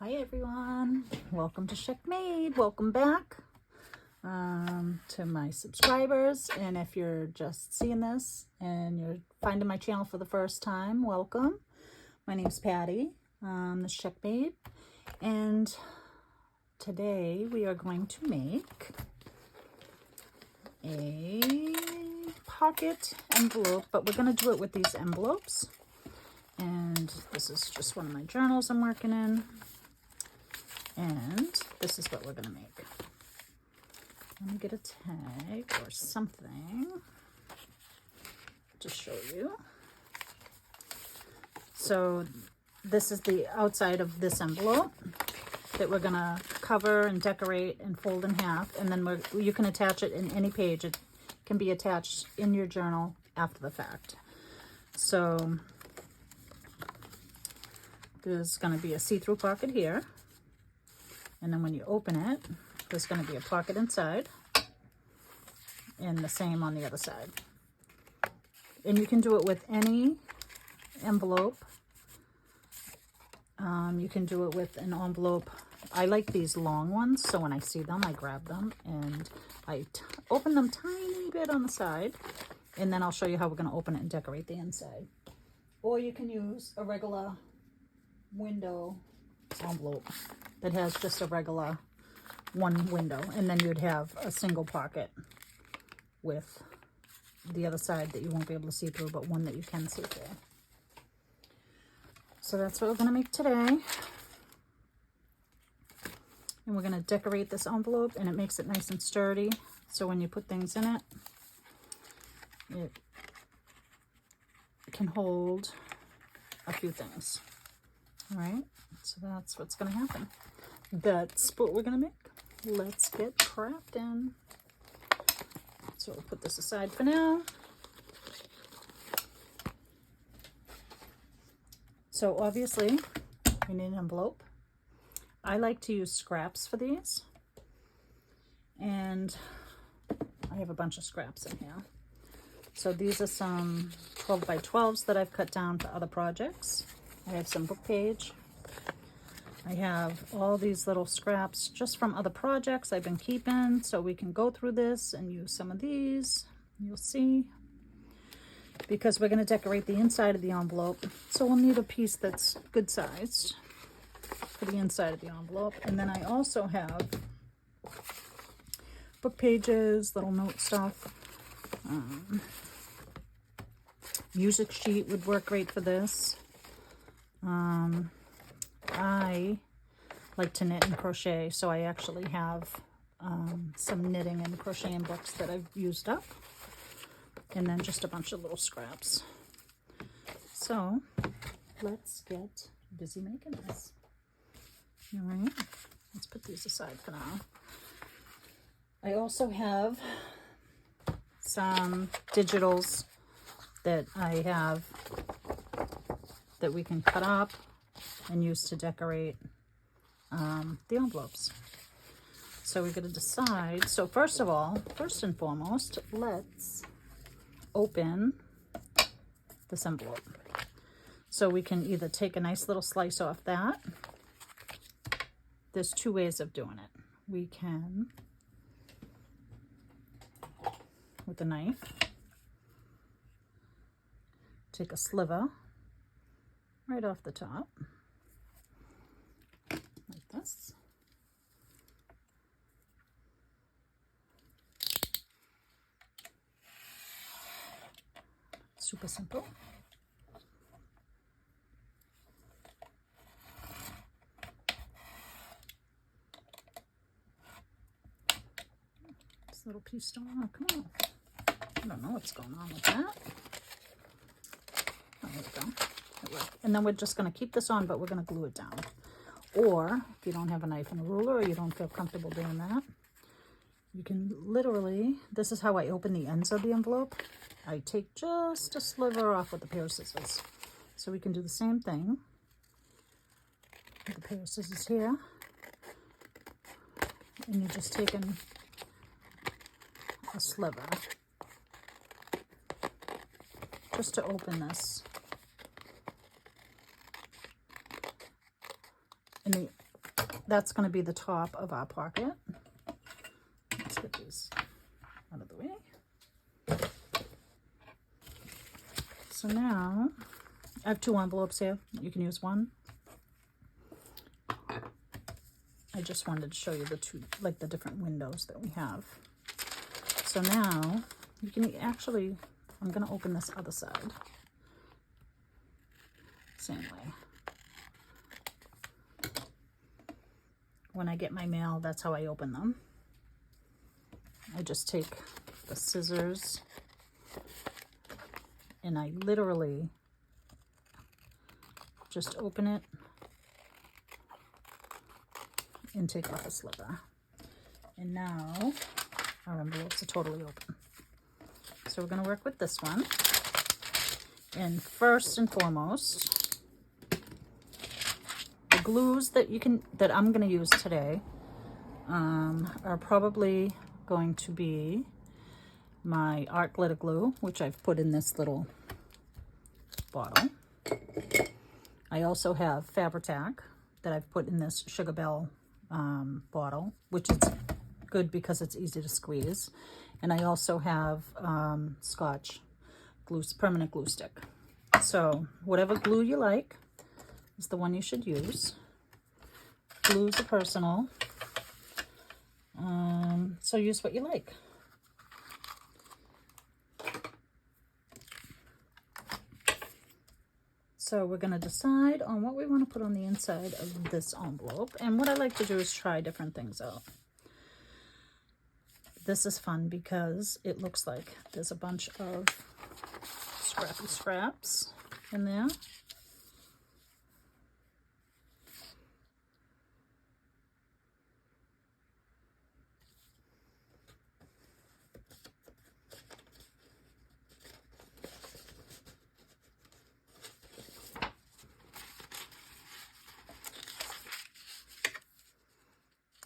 Hi everyone, welcome to SheckMade. Welcome back to my subscribers, and if you're just seeing this and you're finding my channel for the first time, welcome. My name's Patty, the SheckMade, and today we are going to make a pocket envelope, but we're going to do it with these envelopes. And this is just one of my journals I'm working in. And this is what we're going to make. Let me get a tag or something to show you. So this is the outside of this envelope that we're going to cover and decorate and fold in half. And then you can attach it in any page. It can be attached in your journal after the fact. So there's going to be a see-through pocket here. And then when you open it, there's going to be a pocket inside and the same on the other side. And you can do it with any envelope. You can do it with an envelope. I like these long ones, so when I see them, I grab them and I open them tiny bit on the side. And then I'll show you how we're going to open it and decorate the inside. Or you can use a regular window envelope that has just a regular one window, and then you'd have a single pocket with the other side that you won't be able to see through, but one that you can see through. So that's what we're going to make today. And we're going to decorate this envelope, and it makes it nice and sturdy, so when you put things in it, it can hold a few things. All right, so that's what's going to happen. That's what we're going to make. Let's get crafting. So we'll put this aside for now. So obviously, we need an envelope. I like to use scraps for these. And I have a bunch of scraps in here. So these are some 12 by 12s that I've cut down for other projects. I have some book page. I have all these little scraps just from other projects I've been keeping, so we can go through this and use some of these. You'll see. Because we're going to decorate the inside of the envelope, so we'll need a piece that's good sized for the inside of the envelope. And then I also have book pages, little note stuff. Music sheet would work great for this. I like to knit and crochet, so I actually have some knitting and crocheting books that I've used up, and then just a bunch of little scraps. So let's get busy making this. All right, let's put these aside for now. I also have some digitals that I have that we can cut up and use to decorate the envelopes. So we're going to decide. So first and foremost, let's open this envelope. So we can either take a nice little slice off that. There's two ways of doing it. We can, with a knife, take a sliver right off the top, like this. Super simple. This little piece don't want to come off. I don't know what's going on with that. Oh, there we go. And then we're just going to keep this on, but we're going to glue it down. Or if you don't have a knife and a ruler, or you don't feel comfortable doing that, you can literally, this is how I open the ends of the envelope. I take just a sliver off with a pair of scissors. So we can do the same thing with a pair of scissors here. And you're just taking a sliver just to open this. And that's going to be the top of our pocket. Let's get these out of the way. So now I have 2 envelopes here. You can use one. I just wanted to show you the 2, like the different windows that we have. So now you can actually, I'm going to open this other side. Same way. When I get my mail, that's how I open them. I just take the scissors and I literally just open it and take off a sliver. And now our envelopes are totally open. So we're going to work with this one. And first and foremost, the glues that I'm going to use today are probably going to be my art glitter glue, which I've put in this little bottle. I also have Fabri-Tac that I've put in this Sugar Bell bottle, which is good because it's easy to squeeze. And I also have Scotch glue, permanent glue stick. So whatever glue you like is the one you should use. Glues are personal, so use what you like. So we're going to decide on what we want to put on the inside of this envelope. And what I like to do is try different things out. This is fun because it looks like there's a bunch of scrappy scraps in there.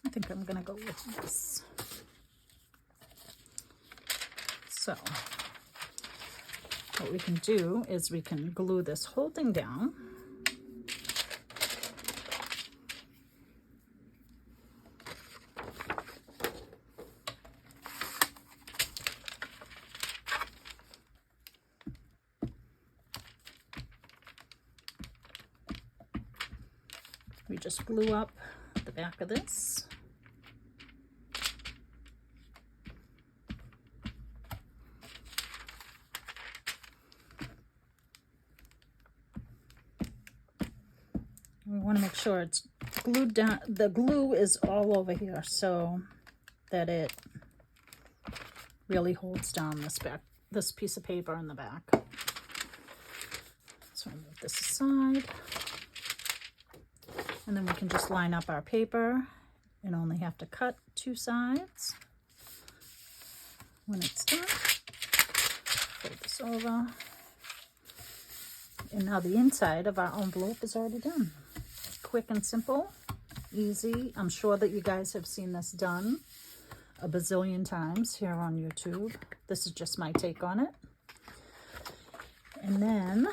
I think I'm going to go with this. So what we can do is we can glue this whole thing down. We just glue up the back of this. We want to make sure it's glued down. The glue is all over here so that it really holds down this piece of paper in the back. So I'll move this aside. And then we can just line up our paper and only have to cut 2 sides. When it's done, fold this over. And now the inside of our envelope is already done. Quick and simple, easy. I'm sure that you guys have seen this done a bazillion times here on YouTube. This is just my take on it. And then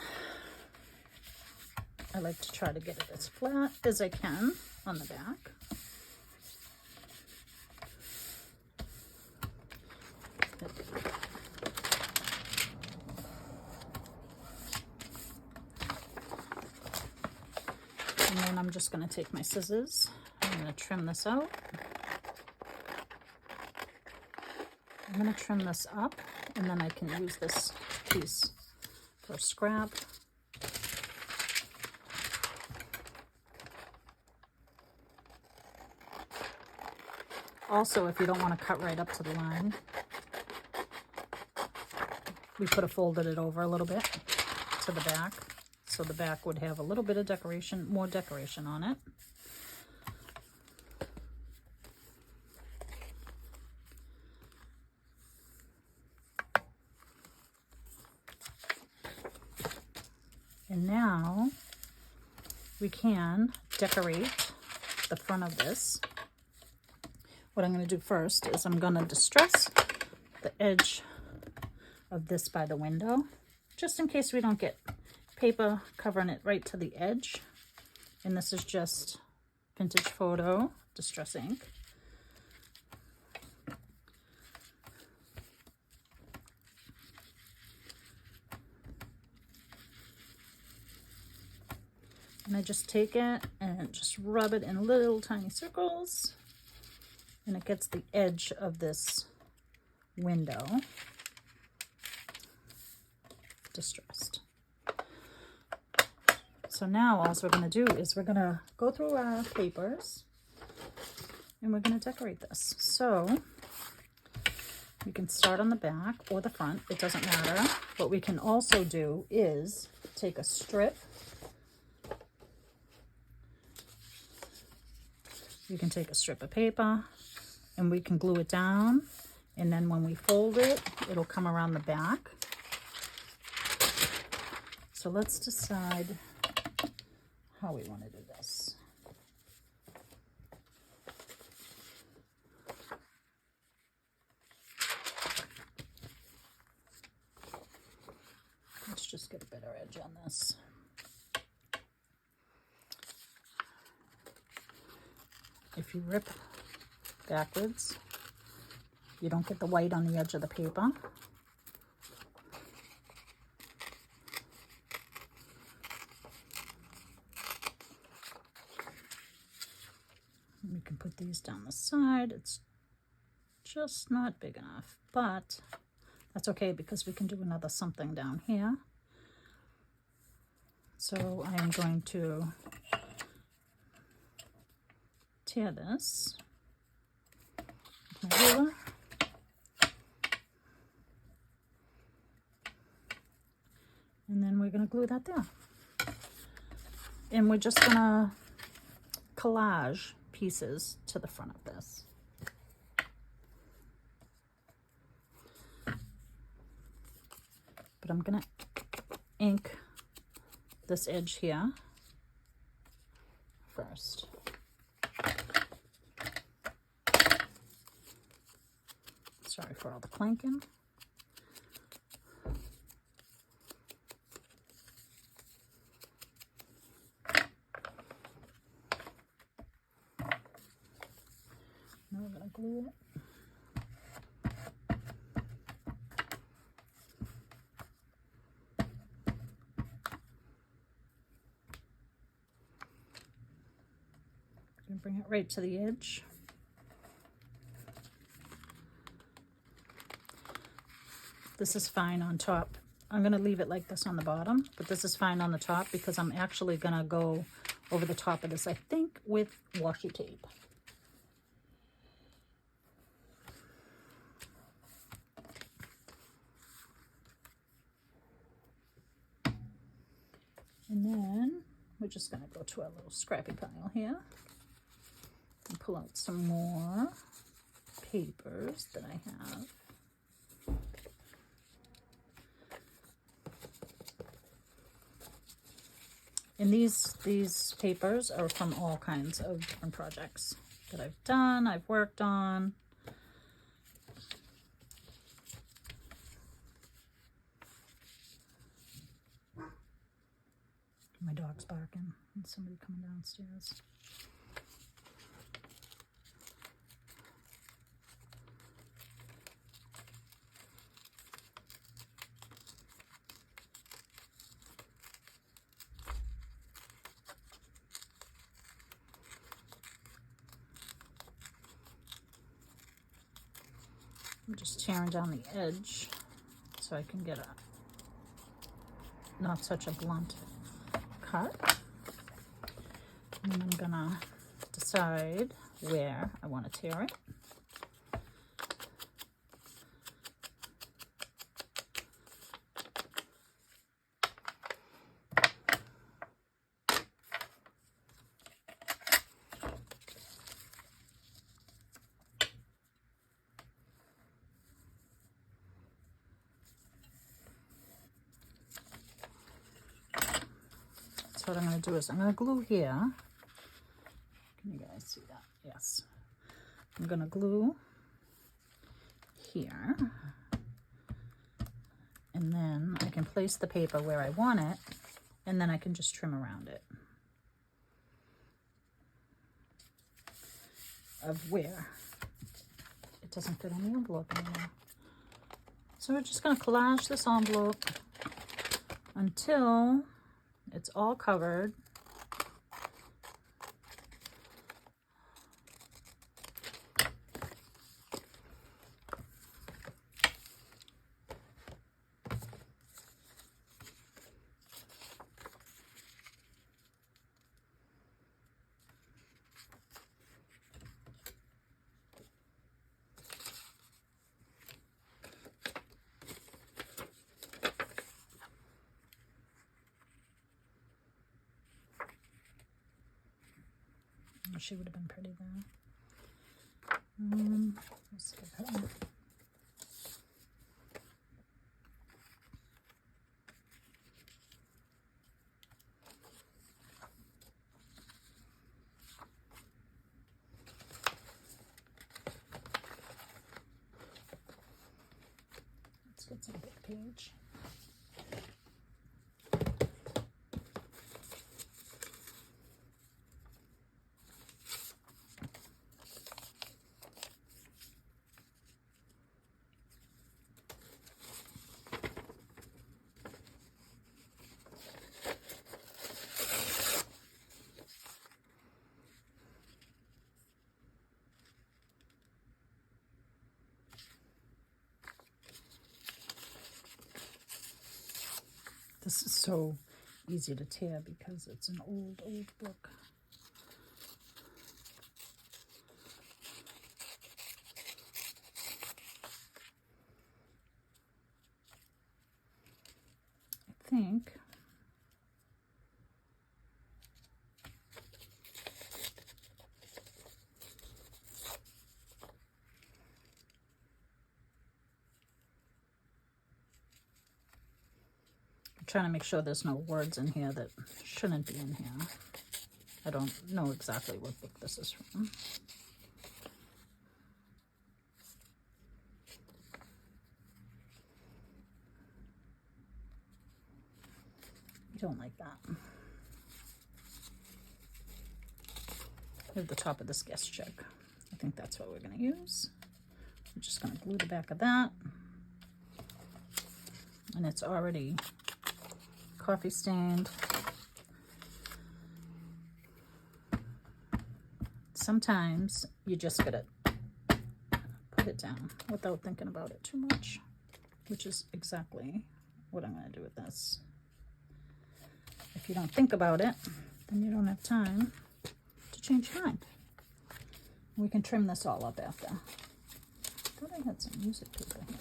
I like to try to get it as flat as I can on the back. And then I'm just going to take my scissors. I'm going to trim this out. I'm going to trim this up, and then I can use this piece for scrap. Also, if you don't want to cut right up to the line, we could have folded it over a little bit to the back. So the back would have a little bit of decoration, more decoration on it. And now we can decorate the front of this. What I'm going to do first is I'm going to distress the edge of this by the window, just in case we don't get paper covering it right to the edge. And this is just Vintage Photo Distress ink. And I just take it and just rub it in little tiny circles, and it gets the edge of this window distressed. So now all we're going to do is we're going to go through our papers and we're going to decorate this. So you can start on the back or the front, it doesn't matter. What we can also do is take a strip. You can take a strip of paper and we can glue it down, and then when we fold it, it'll come around the back. So let's decide how we want to do this. Let's just get a better edge on this. If you rip backwards, you don't get the white on the edge of the paper. We can put these down the side. It's just not big enough, but that's okay because we can do another something down here. So I am going to tear this with my ruler. And then we're going to glue that there. And we're just going to collage pieces to the front of this. But I'm going to ink this edge here first. Sorry for all the clanking. Now we're going to glue it. Bring it right to the edge. This is fine on top. I'm going to leave it like this on the bottom, but this is fine on the top because I'm actually going to go over the top of this, I think, with washi tape. And then we're just going to go to our little scrappy pile here and pull out some more papers that I have. And these papers are from all kinds of different projects that I've done, I've worked on. My dog's barking and somebody coming downstairs. I'm just tearing down the edge so I can get a not such a blunt cut. And I'm gonna decide where I want to tear it. So what I'm going to do is I'm going to glue here. Can you guys see that? Yes. I'm going to glue here. And then I can place the paper where I want it. And then I can just trim around it. of where it doesn't fit on the envelope anymore. So we're just going to collage this envelope until it's all covered. She would have been pretty there. Let's get her. Let's get some big page. This is so easy to tear because it's an old book. I think trying to make sure there's no words in here that shouldn't be in here. I don't know exactly what book this is from. I don't like that. At the top of this guest check. I think that's what we're going to use. I'm just going to glue the back of that. And it's already coffee stained. Sometimes you just gotta put it down without thinking about it too much, which is exactly what I'm gonna do with this. If you don't think about it, then you don't have time to change your mind. We can trim this all up after. I thought I had some music paper here.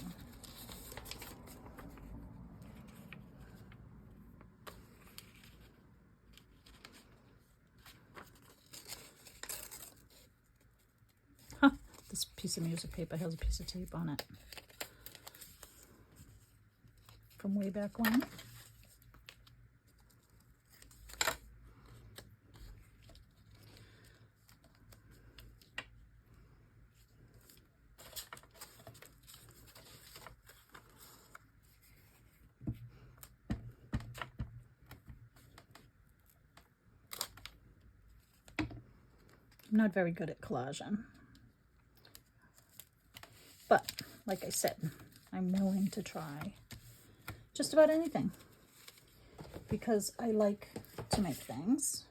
This piece of music paper has a piece of tape on it from way back when. I'm not very good at collaging. But, like I said, I'm willing to try just about anything because I like to make things.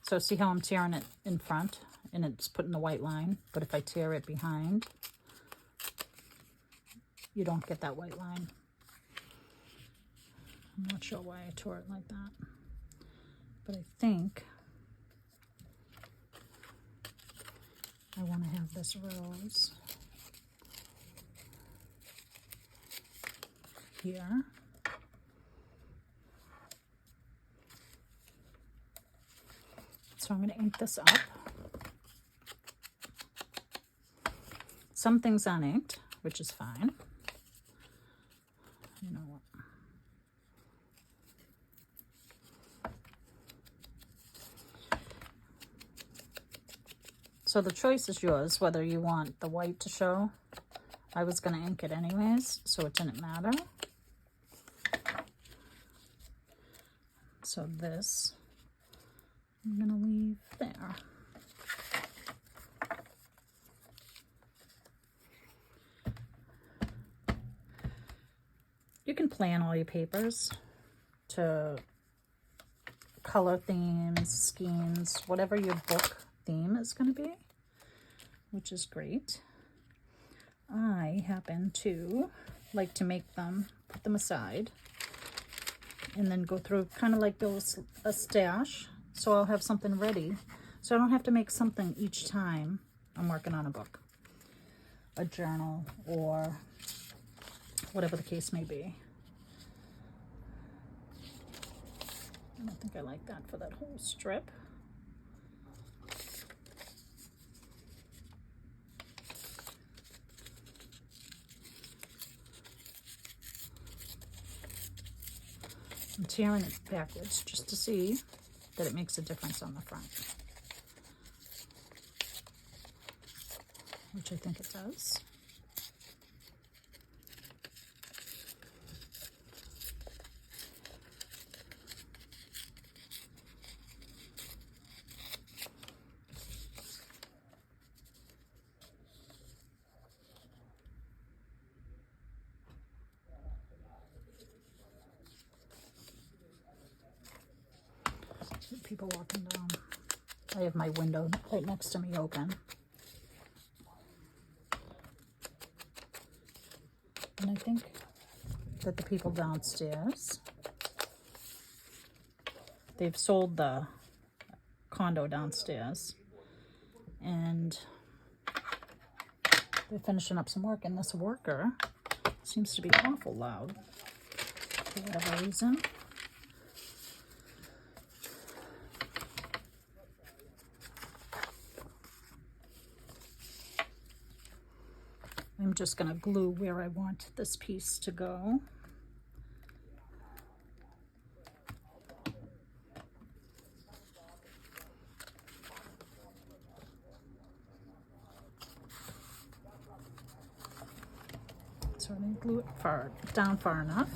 So see how I'm tearing it in front and it's putting the white line, but if I tear it behind, you don't get that white line. I'm not sure why I tore it like that. But I think I want to have this rose here. So I'm going to ink this up. Some things uninked, which is fine. You know what? So the choice is yours, whether you want the white to show. I was going to ink it anyways, so it didn't matter. So this I'm gonna leave there. You can plan all your papers to color themes, skeins, whatever your book theme is going to be, which is great. I happen to like to make them, put them aside, and then go through kind of like a stash, so I'll have something ready. So I don't have to make something each time I'm working on a book, a journal, or whatever the case may be. I don't think I like that for that whole strip. I'm tearing it backwards just to see that it makes a difference on the front, which I think it does. People walking down. I have my window right next to me open. And I think that the people downstairs, they've sold the condo downstairs and they're finishing up some work, and this worker seems to be awful loud for whatever reason. I'm just going to glue where I want this piece to go. So I'm going to glue it down far enough.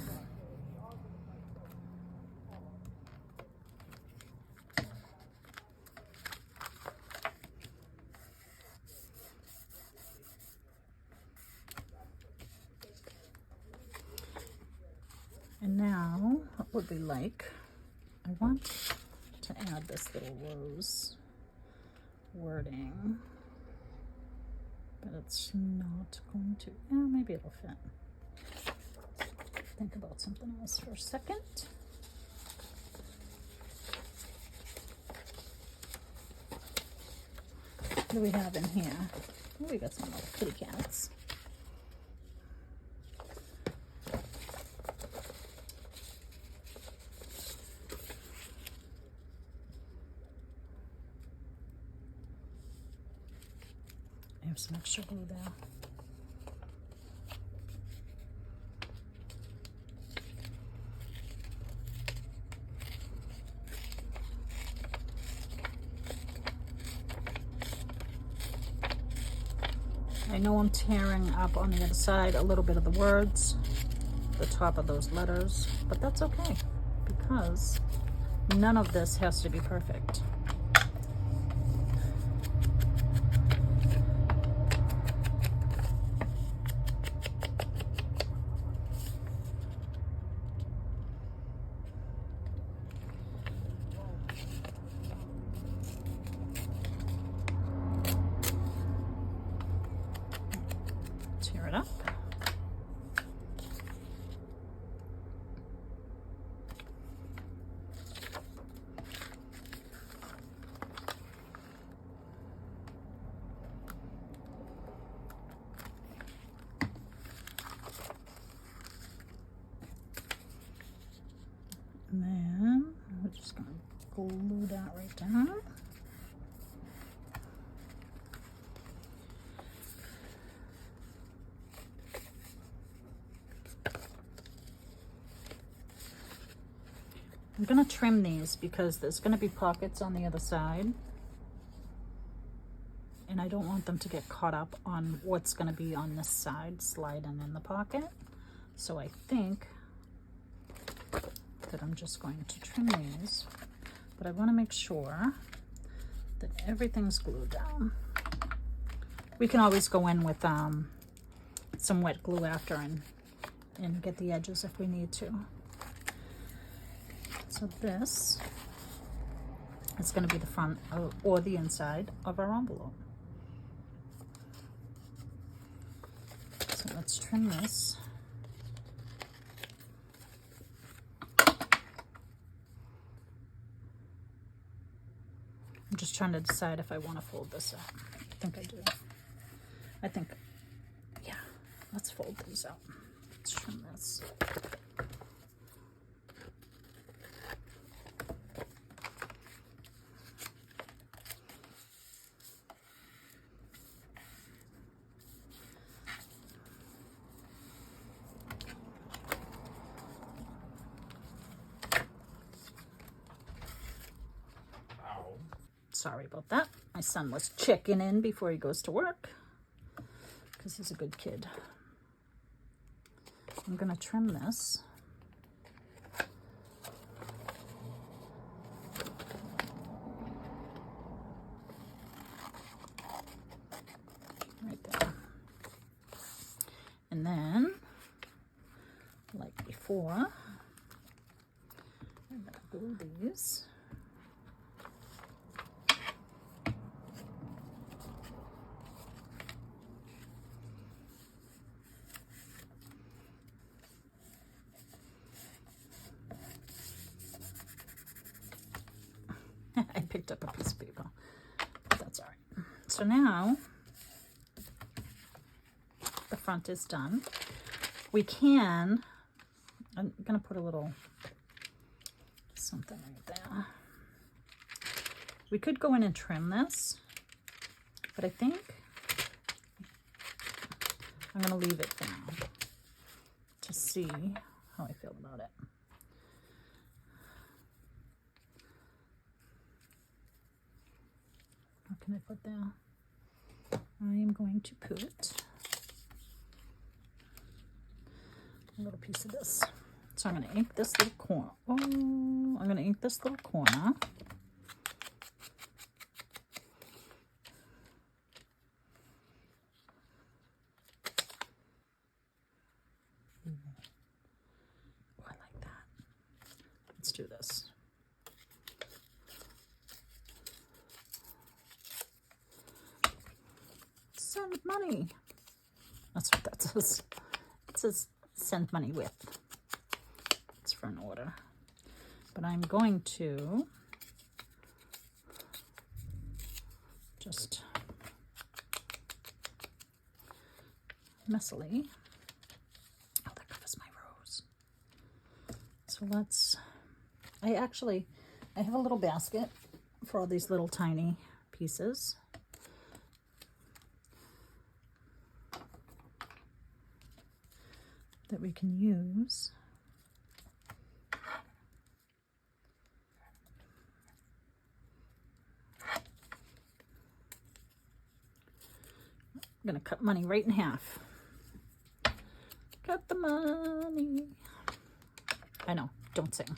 And now, what would we like? I want to add this little rose wording, but it's not going to, maybe it'll fit. Think about something else for a second. What do we have in here? Oh, we got some little kitty cats. I have some extra glue there. I know I'm tearing up on the other side a little bit of the words, the top of those letters, but that's okay because none of this has to be perfect. Tear it up. And then we're just going to glue that right down. I'm going to trim these because there's going to be pockets on the other side, and I don't want them to get caught up on what's going to be on this side sliding in the pocket. So I think that I'm just going to trim these, but I want to make sure that everything's glued down. We can always go in with some wet glue after and get the edges if we need to. So this is going to be the front or the inside of our envelope. So let's trim this. I'm just trying to decide if I want to fold this up. I think I do. I think, yeah, let's fold these out. Let's trim this. Sorry about that. My son was checking in before he goes to work because he's a good kid. I'm going to trim this. Right there. And then, like before, I'm going to glue these. I picked up a piece of paper, but that's all right. So now the front is done. We can, I'm gonna put a little something right there. We could go in and trim this, but I think I'm gonna leave it for now to see how I feel about it. What can I put there? I am going to put a little piece of this. So I'm going to ink this little corner. Oh, I'm going to ink this little corner. Oh, I like that. Let's do this. Send money. That's what that says. It says send money with. It's for an order. But I'm going to just messily. Oh, that covers my rose. So let's, I have a little basket for all these little tiny pieces. That we can use. I'm gonna cut money right in half. Cut the money. I know, don't sing.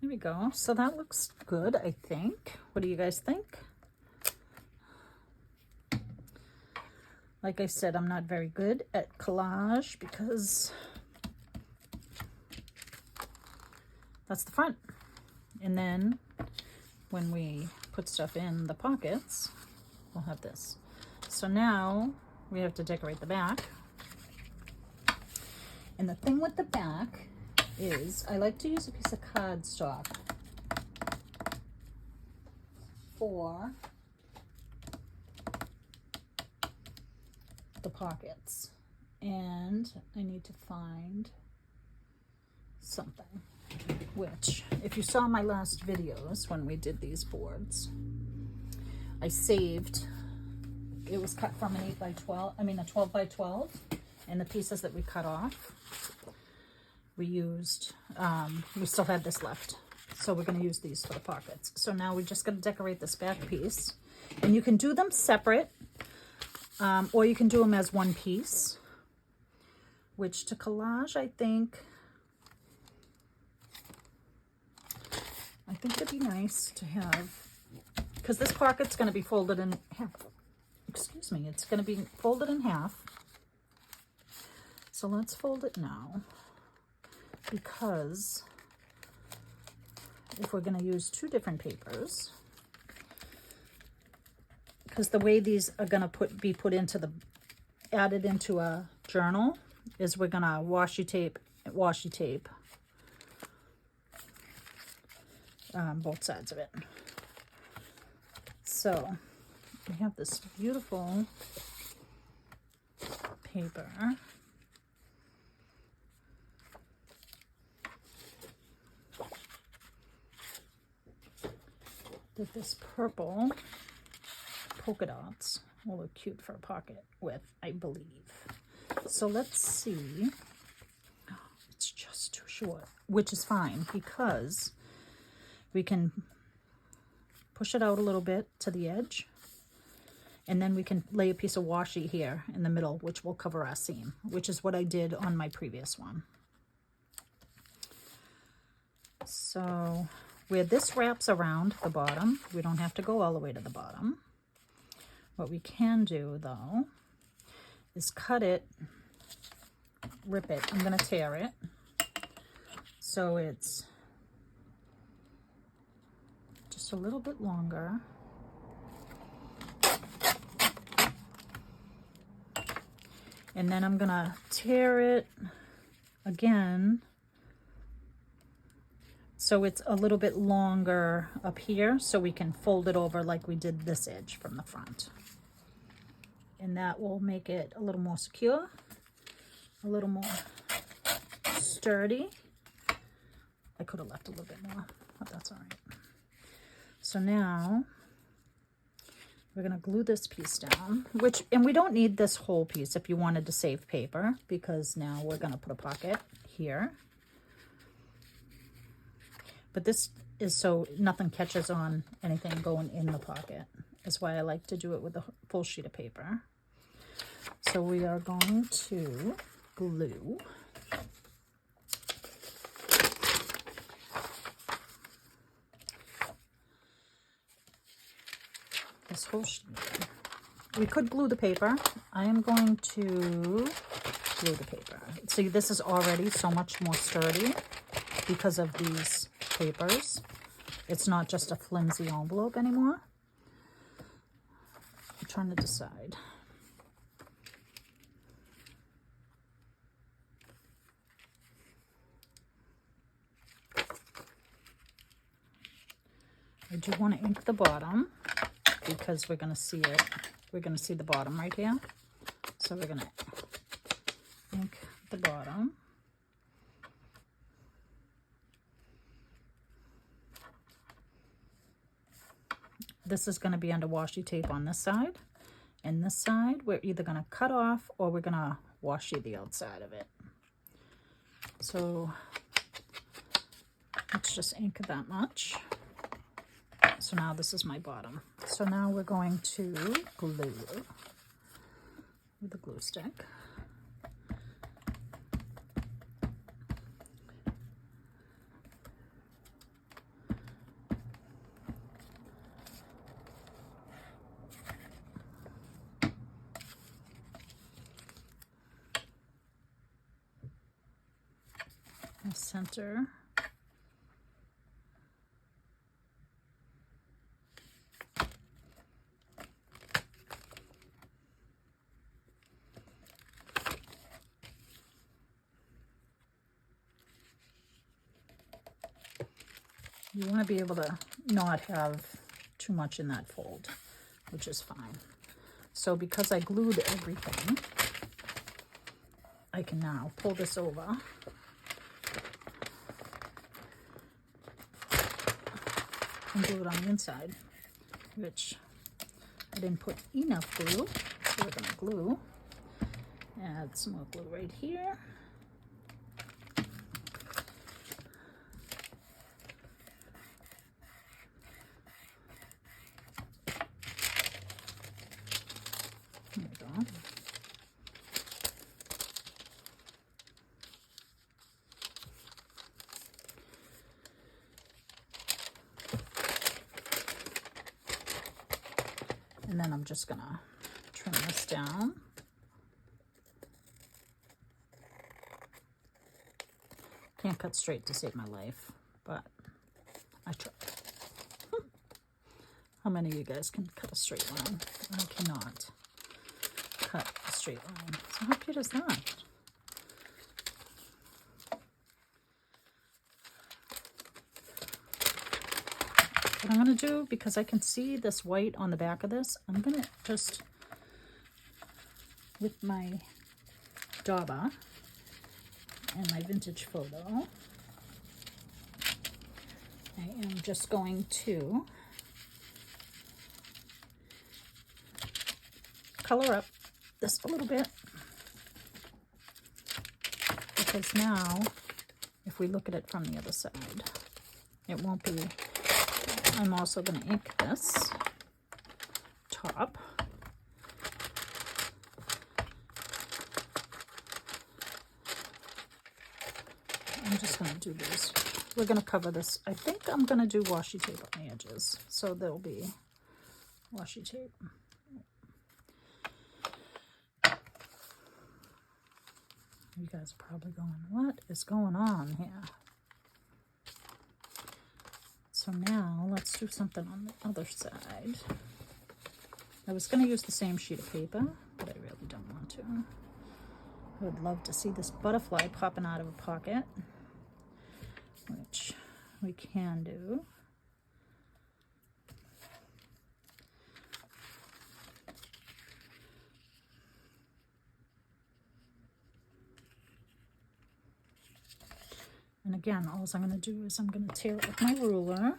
There we go. So that looks good, I think. What do you guys think? Like I said, I'm not very good at collage because that's the front. And then when we put stuff in the pockets, we'll have this. So now we have to decorate the back. And the thing with the back is I like to use a piece of cardstock for the pockets, and I need to find something, which if you saw my last videos when we did these boards, I saved, it was cut from an 8x12, I mean a 12x12, and the pieces that we cut off, we used, we still had this left, so we're going to use these for the pockets. So now we're just going to decorate this back piece, and you can do them separate. Or you can do them as one piece, which to collage, I think it'd be nice to have, because this pocket's going to be folded in half. Excuse me, it's going to be folded in half. So let's fold it now, because if we're going to use two different papers, because the way these are going to be put into the, added into a journal, is we're going to washi tape both sides of it. So we have this beautiful paper. With this purple polka dots will look cute for a pocket with, I believe. So let's see. Oh, it's just too short, which is fine because we can push it out a little bit to the edge, and then we can lay a piece of washi here in the middle, which will cover our seam, which is what I did on my previous one. So where this wraps around the bottom, we don't have to go all the way to the bottom. What we can do, though, is cut it, rip it. I'm going to tear it so it's just a little bit longer. And then I'm going to tear it again so it's a little bit longer up here, so we can fold it over like we did this edge from the front. And that will make it a little more secure, a little more sturdy. I could have left a little bit more, but that's all right. So now we're going to glue this piece down, and we don't need this whole piece if you wanted to save paper, because now we're going to put a pocket here. But this is so nothing catches on anything going in the pocket. That's why I like to do it with a full sheet of paper. So we are going to glue this whole sheet. We could glue the paper. I am going to glue the paper. See, this is already so much more sturdy because of these papers. It's not just a flimsy envelope anymore. I'm trying to decide. I do want to ink the bottom because we're going to see it. We're going to see the bottom right here. So we're going to ink the bottom. This is going to be under washi tape on this side. And this side, we're either going to cut off or we're going to washi the outside of it. So let's just ink that much. So now this is my bottom. So now we're going to glue with a glue stick. The center. You want to be able to not have too much in that fold, which is fine. So because I glued everything, I can now pull this over and glue it on the inside, which I didn't put enough glue, so we're going to glue. Add some more glue right here. There we go. And then I'm just gonna trim this down. Can't cut straight to save my life, but I try. How many of you guys can cut a straight line? I cannot cut a straight line. So how cute is that? What I'm going to do, because I can see this white on the back of this, I'm going to just, with my dauber and my vintage photo, I am just going to color up this a little bit, because now, if we look at it from the other side, it won't be. I'm also going to ink this top. I'm just going to do this. We're going to cover this. I think I'm going to do washi tape on the edges, so there'll be washi tape. You guys are probably going, what is going on here? So now let's do something on the other side. I was going to use the same sheet of paper, but I really don't want to. I would love to see this butterfly popping out of a pocket, which we can do. And again, all I'm going to do is I'm going to tear it with my ruler.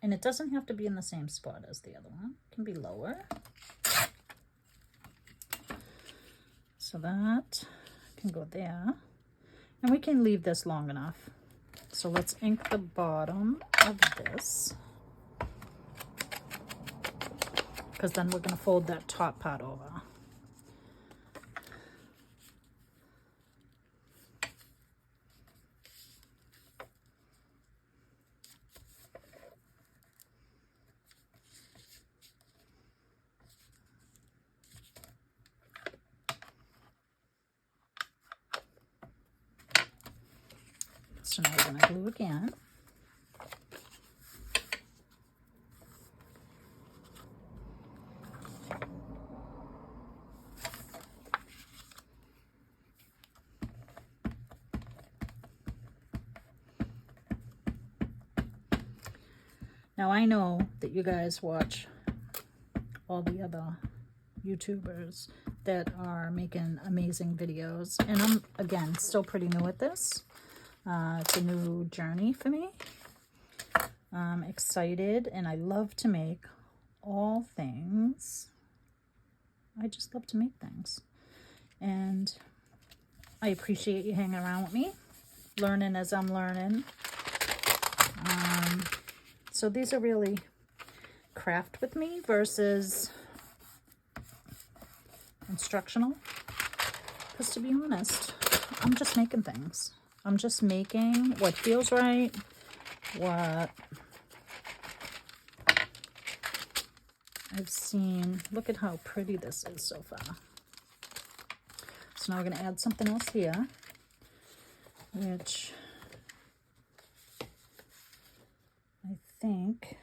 And it doesn't have to be in the same spot as the other one. It can be lower. So that can go there. And we can leave this long enough. So let's ink the bottom of this, because then we're going to fold that top part over. So now we're going to glue again. Now I know that you guys watch all the other YouTubers that are making amazing videos, and I'm, again, still pretty new at this. It's a new journey for me. I'm excited, and I love to make all things. I just love to make things. And I appreciate you hanging around with me, learning as I'm learning. So these are really craft with me versus instructional. Because to be honest, I'm just making things. I'm just making what feels right, what I've seen. Look at how pretty this is so far. So now we're going to add something else here, which I think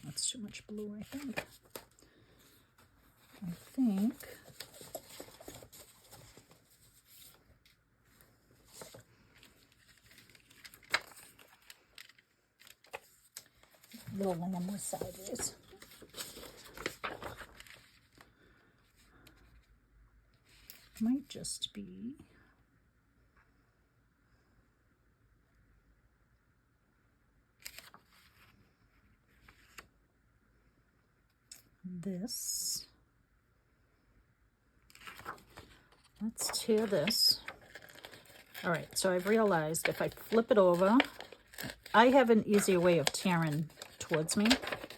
that's too much blue, I think. Rolling them more sideways. Might just be this. Let's tear this. All right, so I've realized if I flip it over, I have an easier way of tearing towards me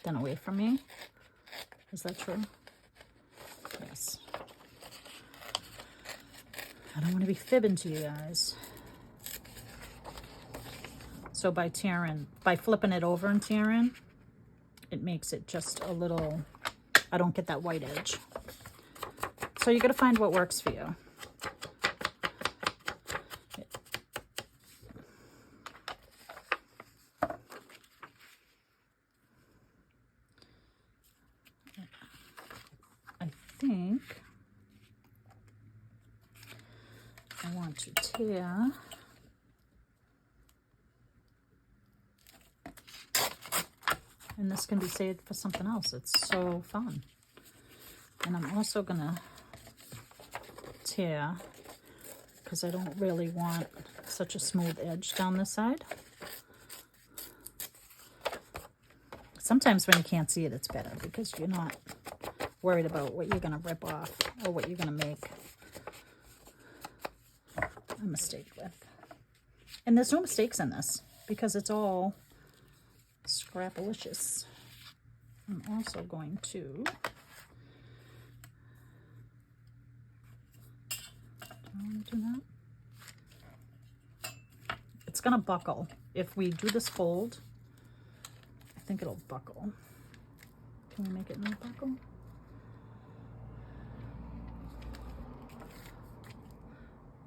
than away from me. Is that true? Yes. I don't want to be fibbing to you guys. So by flipping it over and tearing, it makes it just a little, I don't get that white edge. So you got to find what works for you. I think I want to tear and this can be saved for something else. It's so fun. And I'm also gonna tear because I don't really want such a smooth edge down this side. Sometimes when you can't see it, it's better because you're not worried about what you're gonna rip off or what you're gonna make a mistake with. And there's no mistakes in this because it's all scrapalicious. I'm also going to do that. It's gonna buckle. If we do this fold, I think it'll buckle. Can we make it not buckle?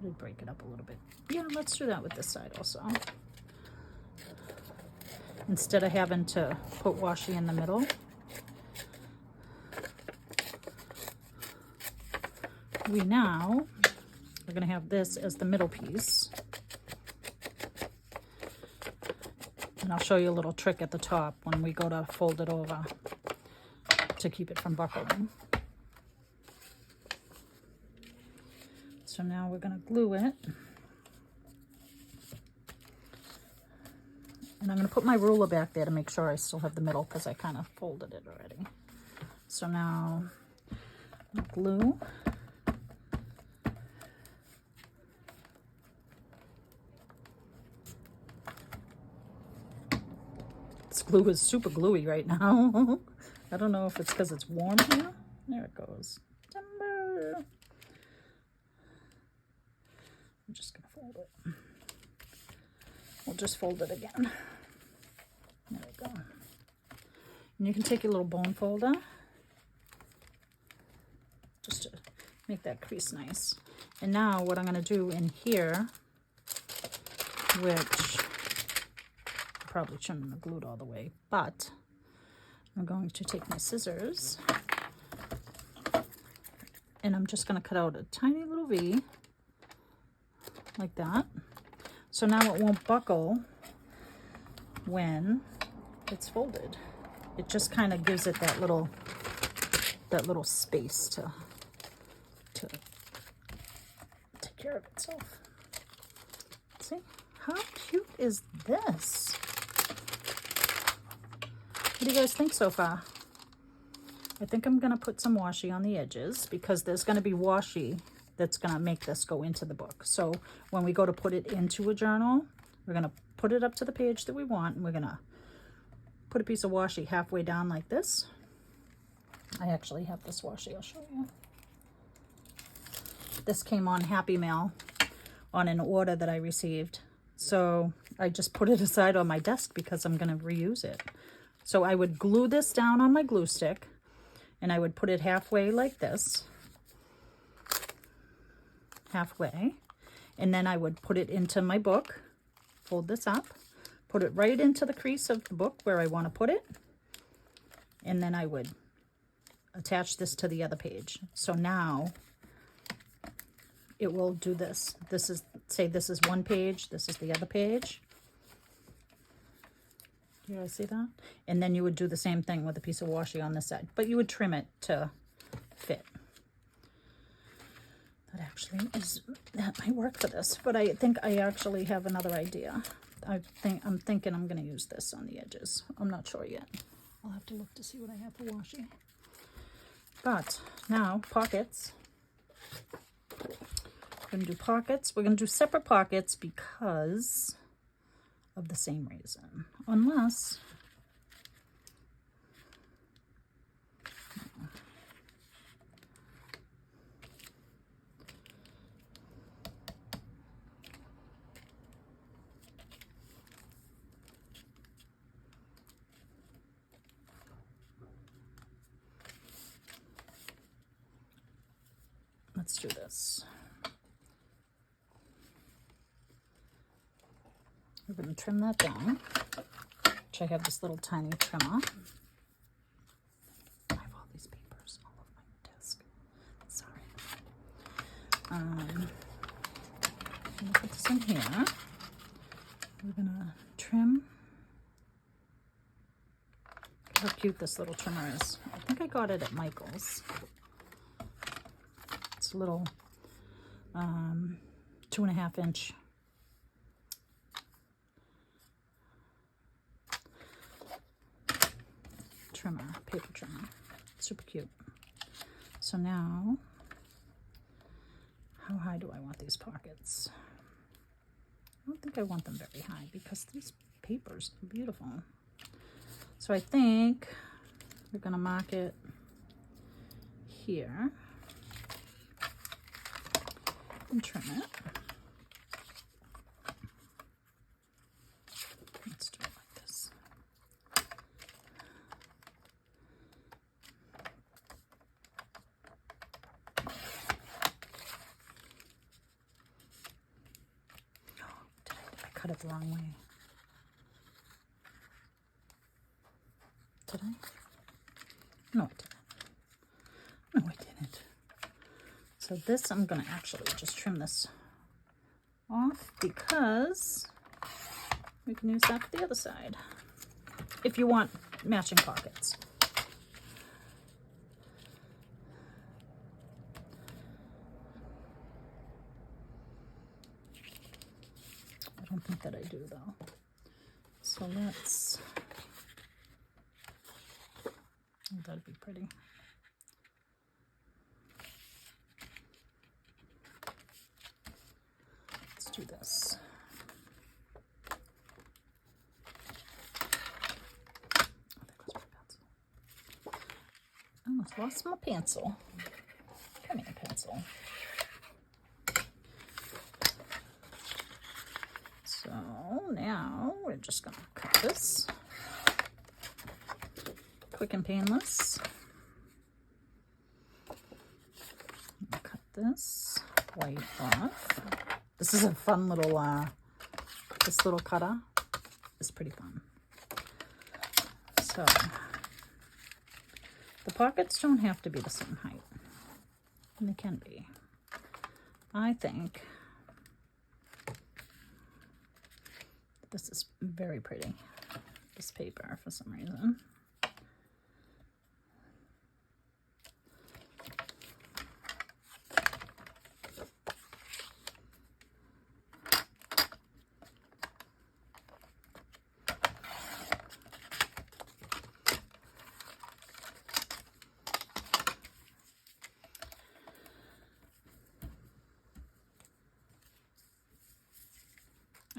We'll break it up a little bit. Yeah, let's do that with this side also. Instead of having to put washi in the middle, we're going to have this as the middle piece. And I'll show you a little trick at the top when we go to fold it over to keep it from buckling. So now we're going to glue it. And I'm going to put my ruler back there to make sure I still have the middle because I kind of folded it already. So now glue. This glue is super gluey right now. I don't know if it's because it's warm here. There it goes. Timber. I'm just going to fold it. We'll just fold it again. There we go. And you can take your little bone folder just to make that crease nice. And now what I'm going to do in here, which I probably shouldn't have glued all the way, but I'm going to take my scissors and I'm just going to cut out a tiny little V like that. So now it won't buckle when it's folded. It just kind of gives it that little space to take care of itself. See? How cute is this? What do you guys think so far? I think I'm going to put some washi on the edges because there's going to be washi that's going to make this go into the book. So when we go to put it into a journal, we're going to put it up to the page that we want, and we're going to put a piece of washi halfway down like this. I actually have this washi, I'll show you. This came on Happy Mail on an order that I received. So I just put it aside on my desk because I'm going to reuse it. So I would glue this down on my glue stick, and I would put it halfway like this. Halfway, and then I would put it into my book, fold this up, put it right into the crease of the book where I want to put it, and then I would attach this to the other page. So now it will do this. This is, say this is one page, this is the other page. Do you guys see that? And then you would do the same thing with a piece of washi on this side, but you would trim it to fit. That might work for this, but I think I actually have another idea. I'm thinking I'm going to use this on the edges. I'm not sure yet. I'll have to look to see what I have for washi. But now pockets. We're going to do pockets. We're going to do separate pockets because of the same reason. Unless let's do this. We're going to trim that down, which I have this little tiny trimmer. I have all these papers all over my desk. Sorry. I'm going to put this in here. We're going to trim. How cute this little trimmer is. I think I got it at Michael's. It's a little 2.5 inch trimmer, paper trimmer. Super cute. So now, how high do I want these pockets? I don't think I want them very high because these papers are beautiful. So I think we're going to mark it here and trim it. Let's do it like this. Did I cut it the wrong way? Did I? No, I didn't. No, I didn't. So this, I'm going to actually just trim this off because we can use that for the other side. If you want matching pockets. I don't think that I do though. So let's... That'd be pretty. Let's do this. Oh, there goes my pencil. I almost lost my pencil. Come here, pencil. So now we're just gonna cut this. Quick and painless. Cut this white off. This is a fun little, this little cutter is pretty fun. So, the pockets don't have to be the same height. And they can be. I think this is very pretty, this paper, for some reason.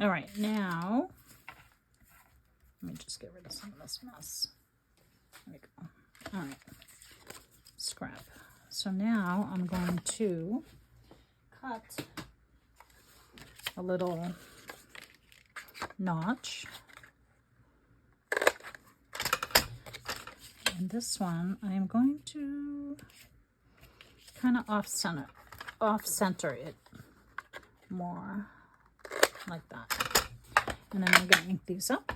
All right, now, let me just get rid of some of this mess. There we go. All right, scrap. So now I'm going to cut a little notch. And this one, I am going to kind of off-center it more. Like that. And then I'm going to ink these up.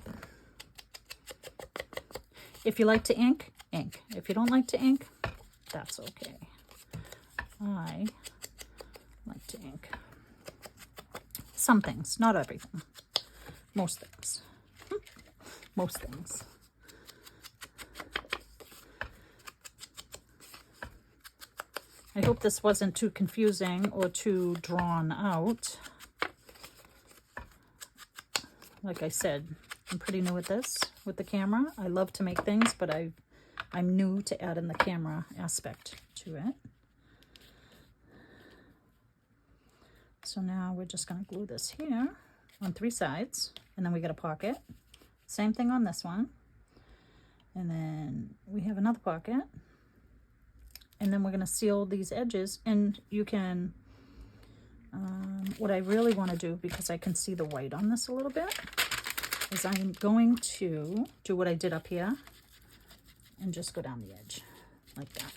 If you like to ink, ink. If you don't like to ink, that's okay. I like to ink. Some things, not everything. Most things. Most things. I hope this wasn't too confusing or too drawn out. Like I said, I'm pretty new at this with the camera. I love to make things, but I'm new to add in the camera aspect to it. So now we're just going to glue this here on 3 sides, and then we get a pocket. Same thing on this one. And then we have another pocket. And then we're going to seal these edges, and you can... what I really want to do, because I can see the white on this a little bit, is I'm going to do what I did up here and just go down the edge like that.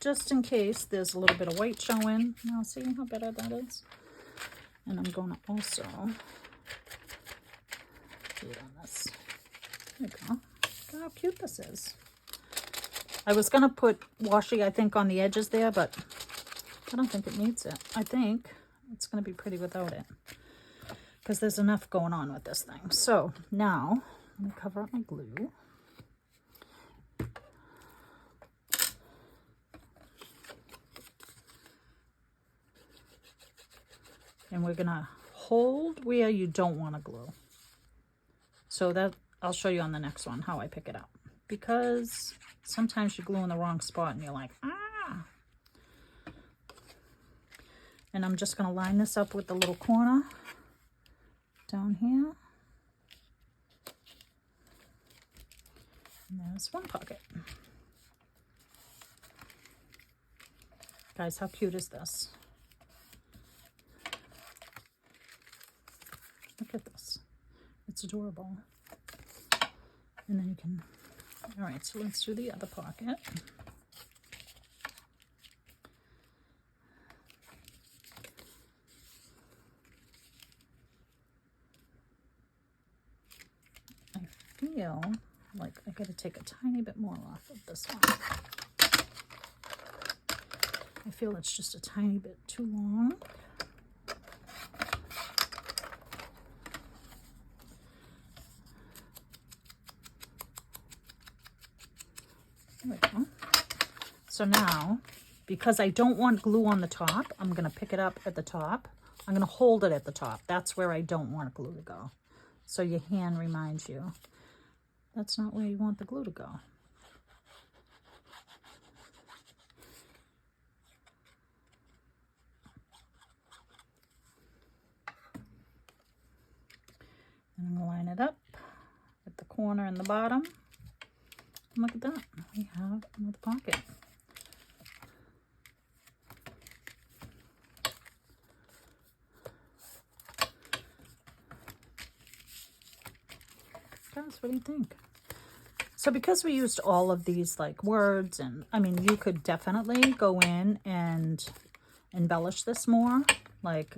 just in case there's a little bit of white showing. Now see how better that is? And I'm going to also do it on this. There you go. Look how cute this is. I was going to put washi, I think, on the edges there, but I don't think it needs it. I think it's going to be pretty without it, because there's enough going on with this thing. So now I'm going to cover up my glue. And we're going to hold where you don't want to glue. So that I'll show you on the next one how I pick it up. Because sometimes you glue in the wrong spot and you're like, ah. And I'm just going to line this up with the little corner down here. And there's one pocket. Guys, how cute is this? Look at this. It's adorable. And then you can, all right, so let's do the other pocket. I feel like I gotta take a tiny bit more off of this one. I feel it's just a tiny bit too long. There we go. So now, because I don't want glue on the top, I'm going to pick it up at the top. I'm going to hold it at the top. That's where I don't want glue to go. So your hand reminds you, that's not where you want the glue to go. And I'm going to line it up at the corner and the bottom. And look at that, we have another pocket. Guys, what do you think? So because we used all of these like words, and I mean, you could definitely go in and embellish this more. Like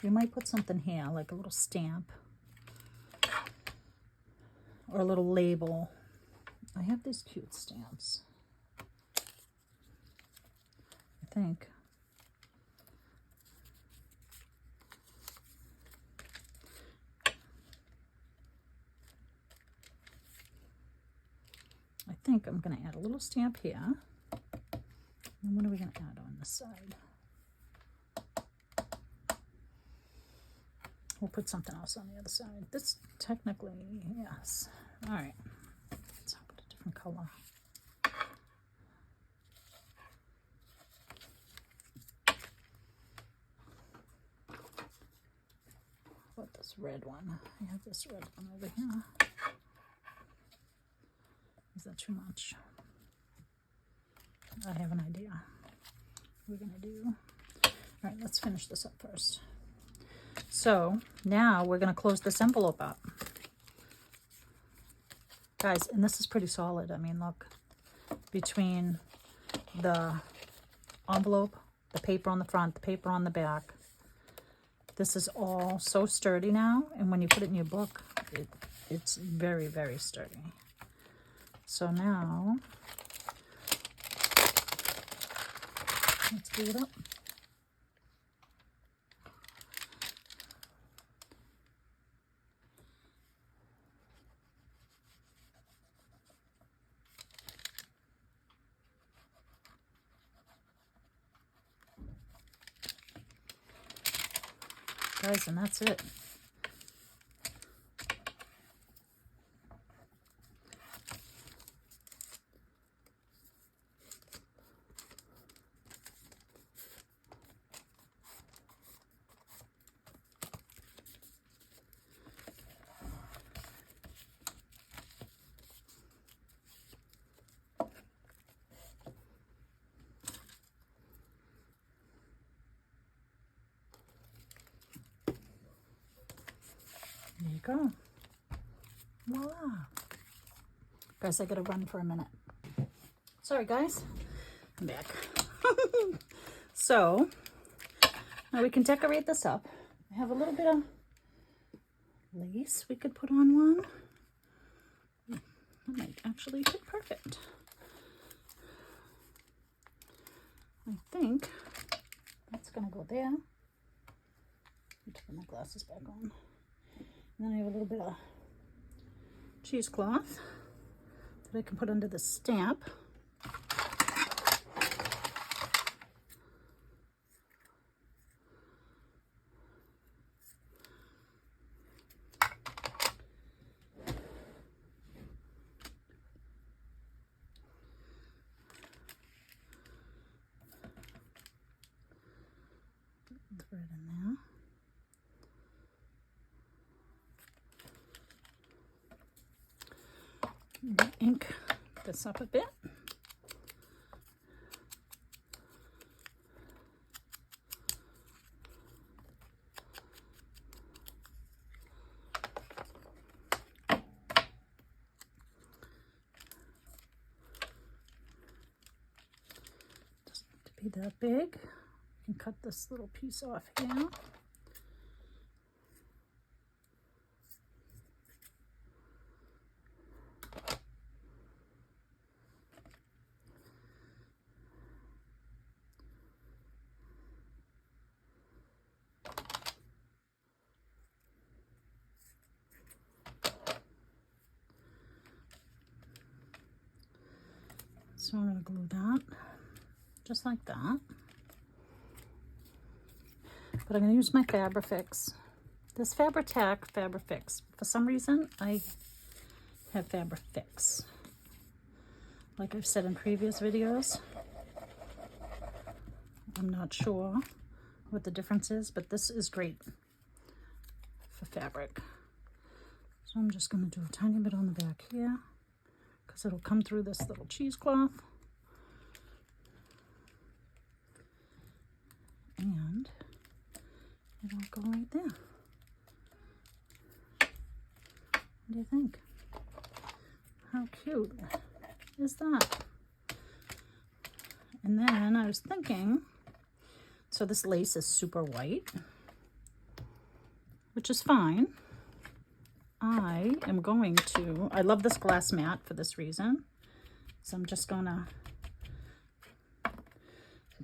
you might put something here, like a little stamp or a little label. I have these cute stamps, I think. I'm going to add a little stamp here. And what are we going to add on this side? We'll put something else on the other side. This technically, yes. All right. Let's put a different color. Put this red one. I have this red one over here. Is that too much? I have an idea. We're going to do. All right, let's finish this up first. So now we're going to close this envelope up. Guys, and this is pretty solid. I mean, look, between the envelope, the paper on the front, the paper on the back, this is all so sturdy now. And when you put it in your book, it's very, very sturdy. So now, let's glue it up. Guys, and that's it. There you go. Voila. Guys, I gotta run for a minute. Sorry, guys. I'm back. So now we can decorate this up. I have a little bit of lace we could put on one. That might actually fit perfect. I think that's gonna go there. Let me put my glasses back on. And then I have a little bit of cheesecloth that I can put under the stamp. Thread in there. Ink this up a bit. Doesn't have to be that big. You can cut this little piece off here. So I'm going to glue that just like that. But I'm going to use my Fabrifix. This Fabri-Tac Fabrifix. For some reason, I have Fabrifix. Like I've said in previous videos. I'm not sure what the difference is, but this is great for fabric. So I'm just going to do a tiny bit on the back here, because it'll come through this little cheesecloth. And it'll go right there. What do you think? How cute is that? And then I was thinking, so this lace is super white, which is fine. I am going to, I love this glass mat for this reason. So I'm just gonna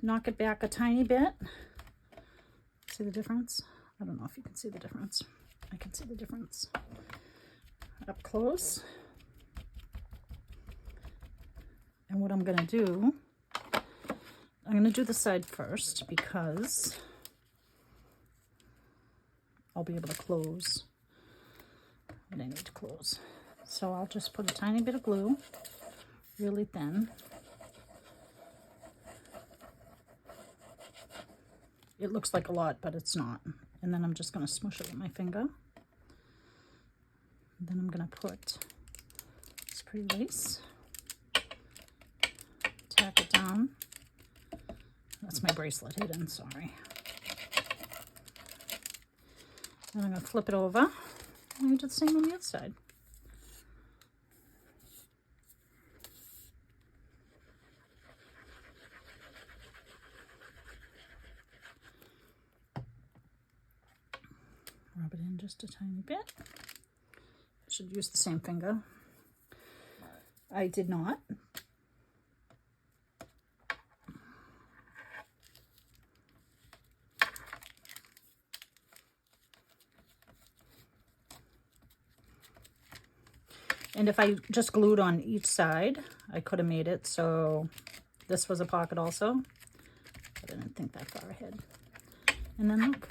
knock it back a tiny bit. See the difference? I don't know if you can see the difference. I can see the difference up close. And what I'm gonna do, I'm gonna do the side first because I'll be able to close what I need to close. So I'll just put a tiny bit of glue, really thin. It looks like a lot, but it's not. And then I'm just going to smush it with my finger. And then I'm going to put this pretty lace, tack it down. That's my bracelet hidden, sorry. Then I'm going to flip it over. And we do the same on the other side. Rub it in just a tiny bit. I should use the same finger. I did not. And if I just glued on each side, I could have made it so this was a pocket also. But I didn't think that far ahead. And then look,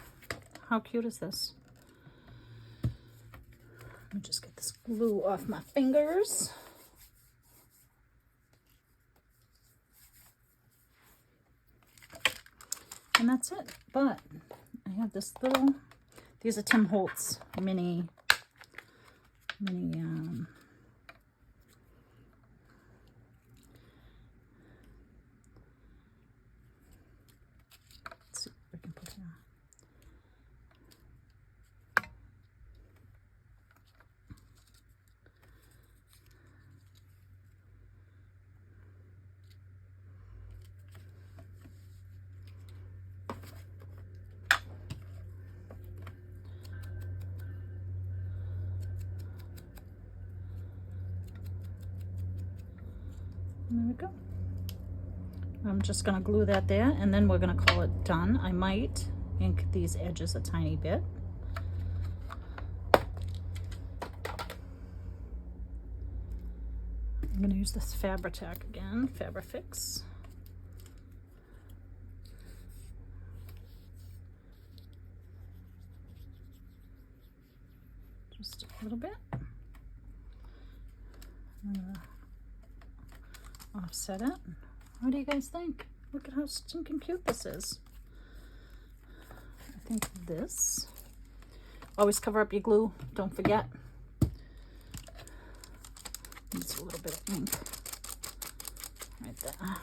how cute is this? Let me just get this glue off my fingers. And that's it. But I have this little, these are Tim Holtz mini let's see what we can put here. There we go. I'm just gonna glue that there, and then we're gonna call it done. I might ink these edges a tiny bit. I'm gonna use this Fabri-Tac again, Fabri-Fix. Just a little bit. I'm gonna offset it. What do you guys think? Look at how stinking cute this is. I think this. Always cover up your glue, don't forget. Needs a little bit of ink right there.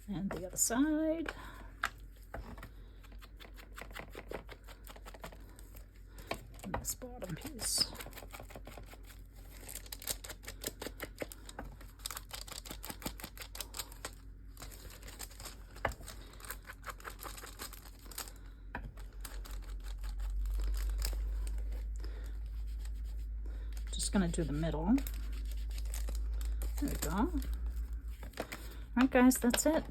And the other side. And this bottom piece. Gonna do the middle. There we go. All right, guys, that's it.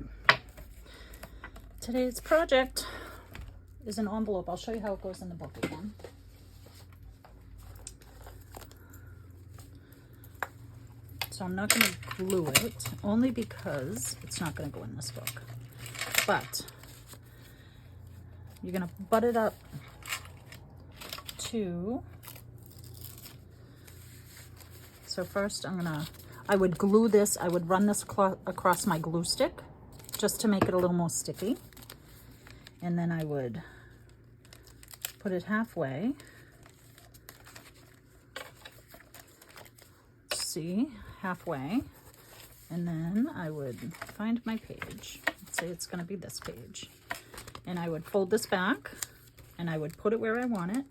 Today's project is an envelope. I'll show you how it goes in the book again. So I'm not going to glue it, only because it's not going to go in this book. But you're going to butt it up to... So first I would glue this, I would run this across my glue stick just to make it a little more sticky. And then I would put it halfway. See, halfway. And then I would find my page. Let's say it's gonna be this page. And I would fold this back and I would put it where I want it.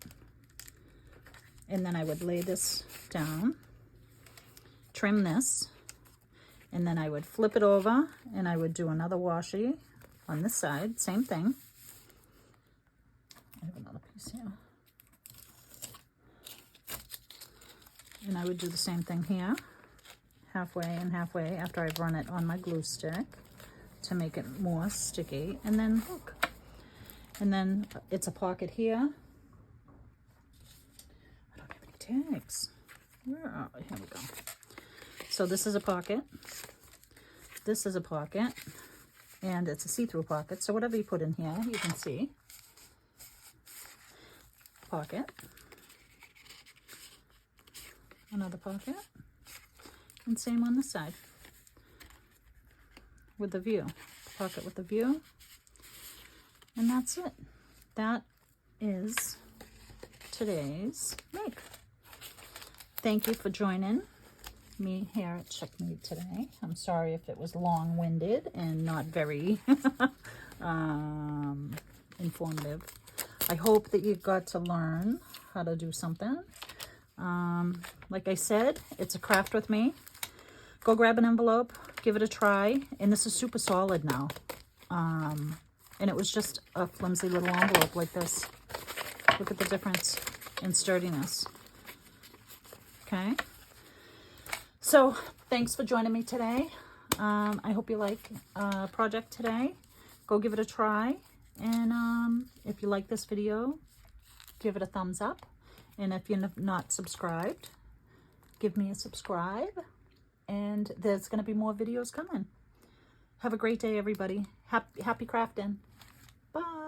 And then I would lay this down. Trim this, and then I would flip it over and I would do another washi on this side, same thing. I have another piece here. And I would do the same thing here, halfway and halfway after I've run it on my glue stick to make it more sticky. And then look, and then it's a pocket here. I don't have any tags. Where are we? Here we go. So this is a pocket, this is a pocket, and it's a see-through pocket. So whatever you put in here, you can see. Pocket, another pocket, and same on this side with the view. Pocket with the view, and that's it. That is today's make. Thank you for joining me here at SheckMade today. I'm sorry if it was long-winded and not very informative. I hope that you got to learn how to do something. Like I said, it's a craft with me. Go grab an envelope, give it a try, and this is super solid now. And it was just a flimsy little envelope like this. Look at the difference in sturdiness. Okay. So thanks for joining me today. I hope you like project today. Go give it a try. And if you like this video, give it a thumbs up. And if you're not subscribed, give me a subscribe. And there's going to be more videos coming. Have a great day, everybody. Happy crafting. Bye.